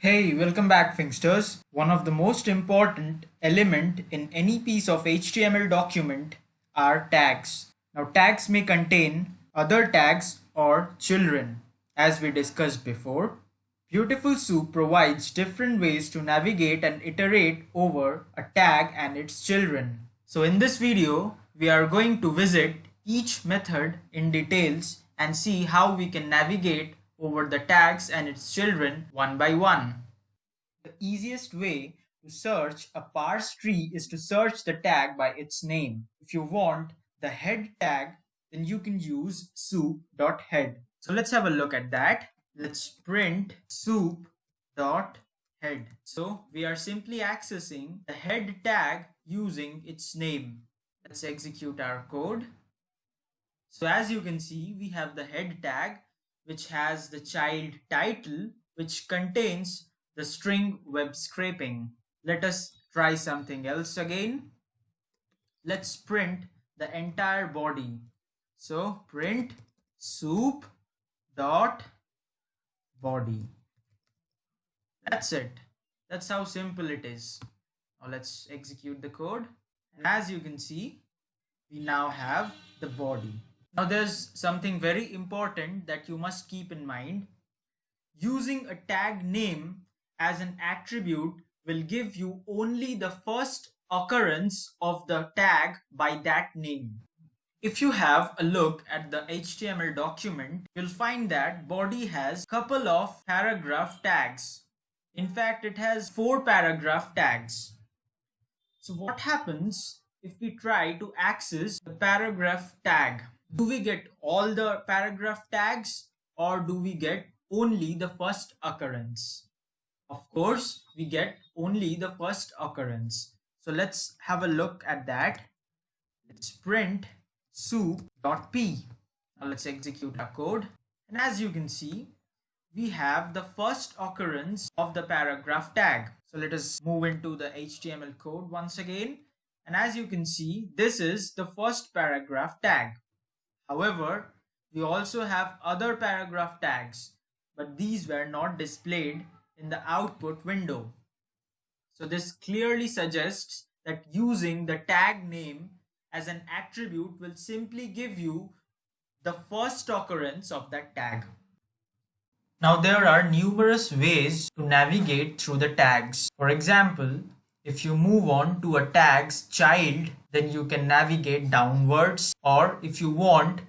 Hey, welcome back Finxters. One of the most important element in any piece of HTML document are tags. Now tags may contain other tags or children. As we discussed before, Beautiful Soup provides different ways to navigate and iterate over a tag and its children. So in this video, we are going to visit each method in details and see how we can navigate over the tags and its children one by one. The easiest way to search a parse tree is to search the tag by its name. If you want the head tag, then you can use soup.head. So let's have a look at that. Let's print soup.head. So we are simply accessing the head tag using its name. Let's execute our code. So as you can see, we have the head tag, which has the child title, which contains the string web scraping. Let us try something else again. Let's print the entire body. So print soup dot body. That's it. That's how simple it is. Now let's execute the code. And as you can see, we now have the body. Now there's something very important that you must keep in mind. Using a tag name as an attribute will give you only the first occurrence of the tag by that name. If you have a look at the HTML document, you'll find that body has couple of paragraph tags. In fact, it has 4 paragraph tags. So what happens if we try to access the paragraph tag? Do we get all the paragraph tags or do we get only the first occurrence? Of course, we get only the first occurrence. So let's have a look at that. Let's print soup.p. Now let's execute our code. And as you can see, we have the first occurrence of the paragraph tag. So let us move into the HTML code once again. And as you can see, this is the first paragraph tag. However, we also have other paragraph tags, but these were not displayed in the output window. So this clearly suggests that using the tag name as an attribute will simply give you the first occurrence of that tag. Now there are numerous ways to navigate through the tags. For example, if you move on to a tag's child, then you can navigate downwards, or if you want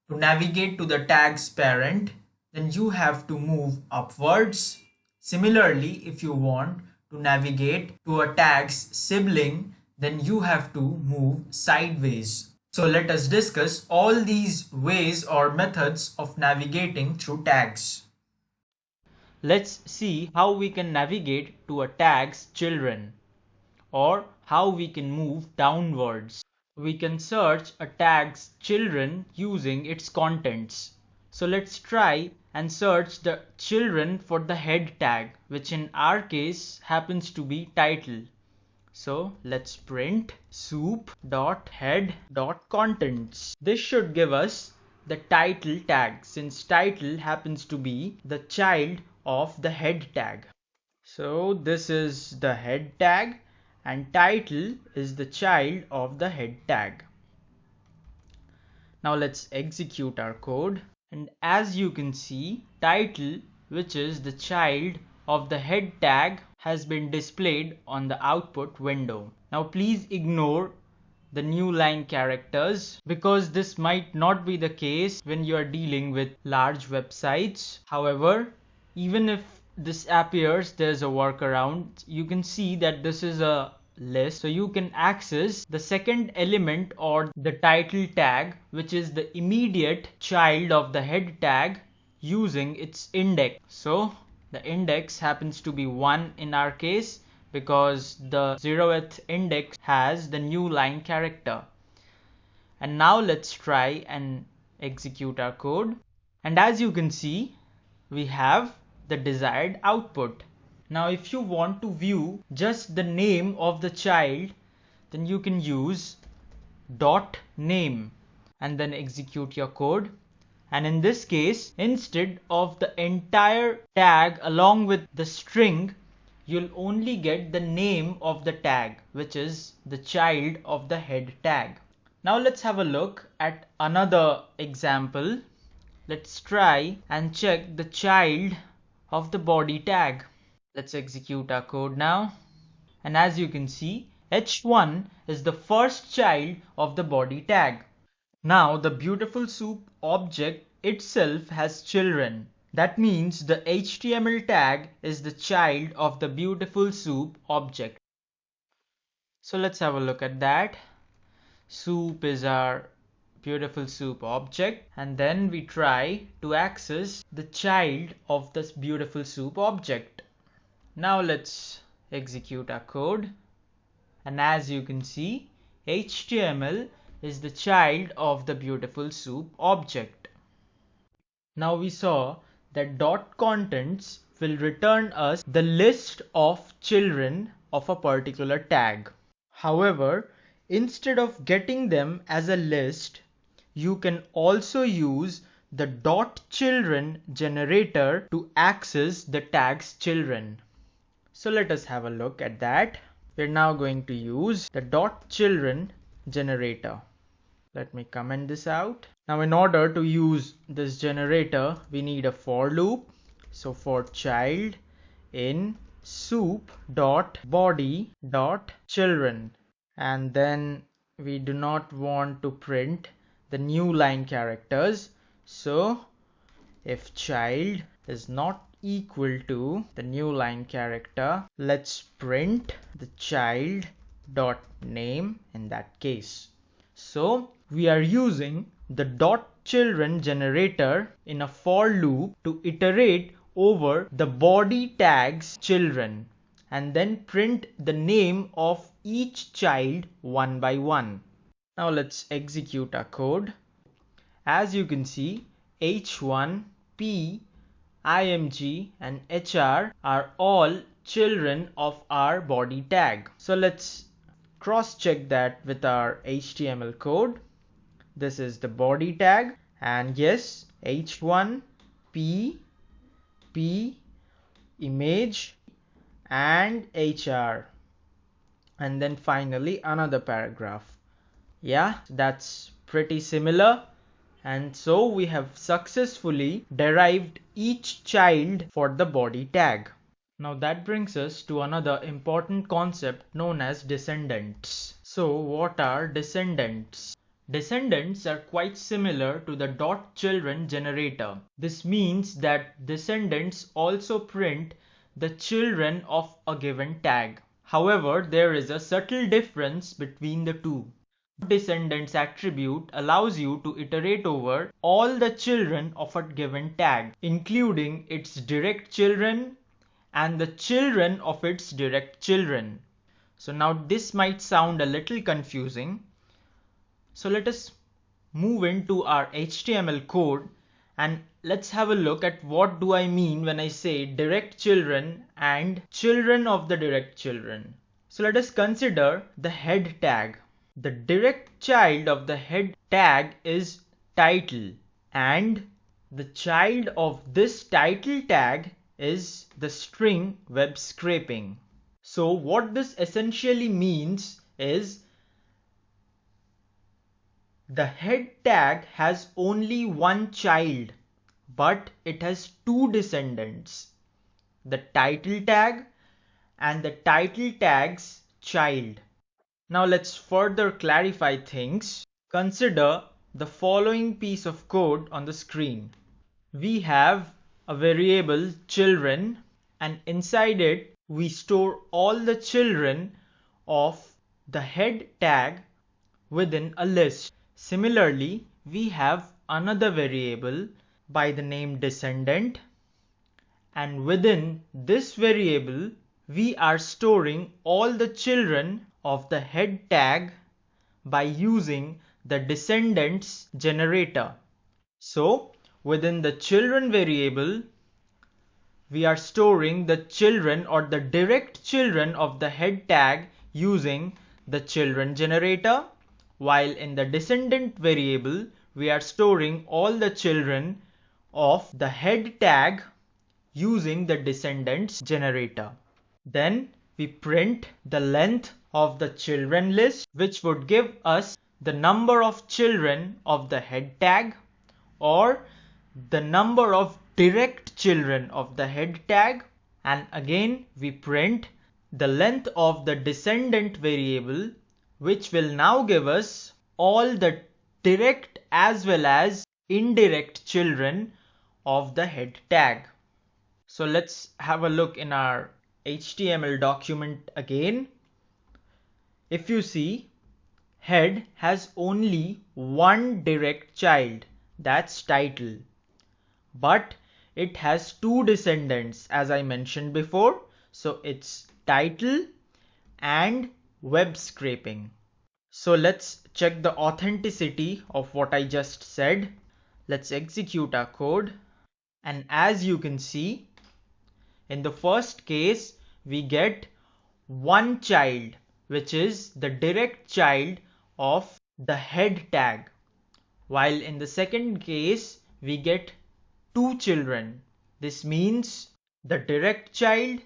to navigate to the tag's parent, then you have to move upwards. Similarly, if you want to navigate to a tag's sibling, then you have to move sideways. So let us discuss all these ways or methods of navigating through tags. Let's see how we can navigate to a tag's children, or how we can move downwards. We can search a tag's children using its contents. So let's try and search the children for the head tag, which in our case happens to be title. So let's print soup.head.contents. This should give us the title tag, since title happens to be the child of the head tag. So this is the head tag and title is the child of the head tag. Now let's execute our code, and as you can see, title, which is the child of the head tag, has been displayed on the output window. Now please ignore the new line characters because this might not be the case when you are dealing with large websites. However, even if this appears, there's a workaround. You can see that this is a list, so you can access the second element or the title tag, which is the immediate child of the head tag, using its index. So the index happens to be 1 in our case because the 0th index has the new line character. And now let's try and execute our code, and as you can see, we have the desired output. Now if you want to view just the name of the child, then you can use .name and then execute your code, And in this case, instead of the entire tag along with the string, you'll only get the name of the tag, which is the child of the head tag. Now let's have a look at another example. Let's try and check the child of the body tag. Let's execute our code now. And as you can see, h1 is the first child of the body tag. Now the BeautifulSoup object itself has children. That means the HTML tag is the child of the BeautifulSoup object. So let's have a look at that. Soup is our BeautifulSoup object, and then we try to access the child of this BeautifulSoup object. Now let's execute our code, and as you can see, HTML is the child of the BeautifulSoup object. Now we saw that dot contents will return us the list of children of a particular tag. However, instead of getting them as a list, you can also use the dotchildren generator to access the tag's children. So let us have a look at that. We're now going to use the dotchildren generator. Let me comment this out. Now in order to use this generator, we need a for loop. So for child in soup.body.children, and then we do not want to print the new line characters. So if child is not equal to the new line character, let's print the child dot name in that case. So we are using the dotchildren generator in a for loop to iterate over the body tag's children and then print the name of each child one by one. Now let's execute our code. As you can see, h1, p, img and hr are all children of our body tag. So let's cross check that with our HTML code. This is the body tag, and yes, h1, p, image and hr, and then finally another paragraph. Yeah, that's pretty similar. And so we have successfully derived each child for the body tag. Now that brings us to another important concept known as descendants. So what are descendants? Descendants are quite similar to the dotchildren generator. This means that descendants also print the children of a given tag. However, there is a subtle difference between the two. Descendants attribute allows you to iterate over all the children of a given tag, including its direct children and the children of its direct children. So now this might sound a little confusing. So let us move into our HTML code and let's have a look at what do I mean when I say direct children and children of the direct children. So let us consider the head tag. The direct child of the head tag is title, and the child of this title tag is the string web scraping. So what this essentially means is the head tag has only one child, but it has two descendants, the title tag and the title tag's child. Now let's further clarify things. Consider the following piece of code on the screen. We have a variable children, and inside it we store all the children of the head tag within a list. Similarly, we have another variable by the name descendant, and within this variable we are storing all the children of the head tag by using the descendants generator. So within the children variable, we are storing the children or the direct children of the head tag using the children generator, while in the descendant variable, we are storing all the children of the head tag using the descendants generator. Then we print the length of the children list, which would give us the number of children of the head tag or the number of direct children of the head tag. And again we print the length of the descendant variable, which will now give us all the direct as well as indirect children of the head tag. So let's have a look in our HTML document again. If you see, head has only one direct child, that's title. But it has two descendants as I mentioned before. So it's title and web scraping. So let's check the authenticity of what I just said. Let's execute our code. And as you can see, in the first case, we get one child, which is the direct child of the head tag. While in the second case, we get two children. This means the direct child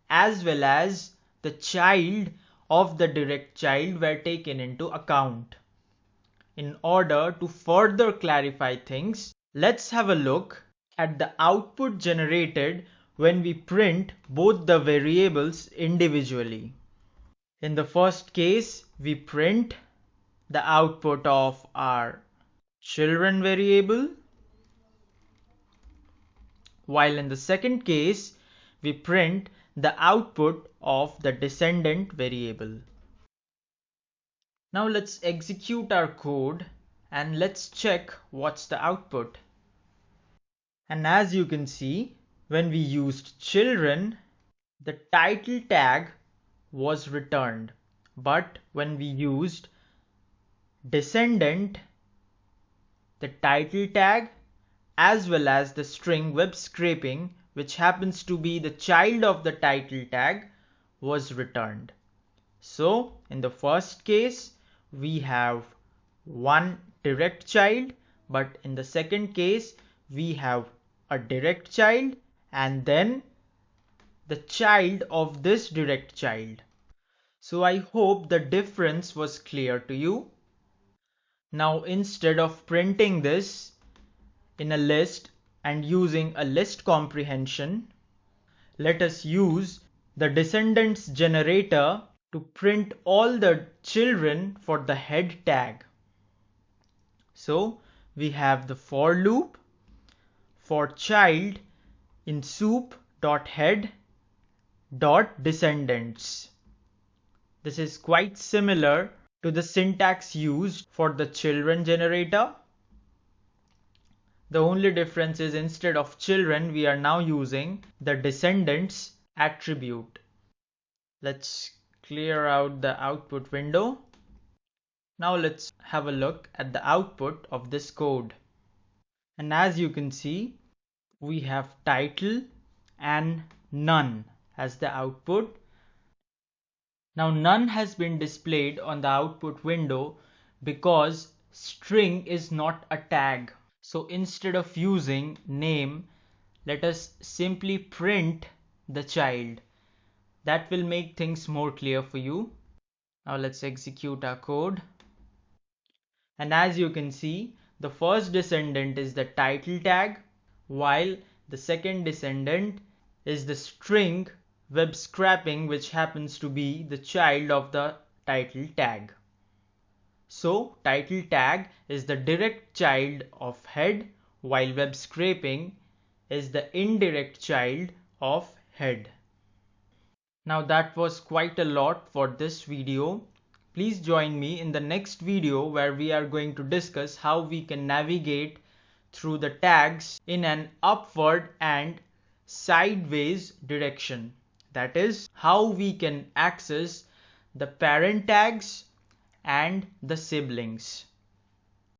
as well as the child of the direct child were taken into account. In order to further clarify things, let's have a look at the output generated when we print both the variables individually. In the first case, we print the output of our children variable, while in the second case, we print the output of the descendant variable. Now let's execute our code and let's check what's the output. And as you can see, when we used children, the title tag was returned. But when we used descendant, the title tag as well as the string web scraping, which happens to be the child of the title tag, was returned. So in the first case, we have one direct child, but in the second case, we have a direct child and then the child of this direct child. So I hope the difference was clear to you. Now instead of printing this in a list and using a list comprehension, let us use the descendants generator to print all the children for the head tag. So we have the for loop for child in soup.head.descendants. This is quite similar to the syntax used for the children generator. The only difference is instead of children, we are now using the descendants attribute. Let's clear out the output window. Now let's have a look at the output of this code. And as you can see, we have title and none as the output. Now none has been displayed on the output window because string is not a tag. So instead of using name, let us simply print the child. That will make things more clear for you. Now let's execute our code. And as you can see, the first descendant is the title tag, while the second descendant is the string web scraping, which happens to be the child of the title tag. So title tag is the direct child of head, while web scraping is the indirect child of head. Now that was quite a lot for this video. Please join me in the next video where we are going to discuss how we can navigate through the tags in an upward and sideways direction. That is, how we can access the parent tags and the siblings.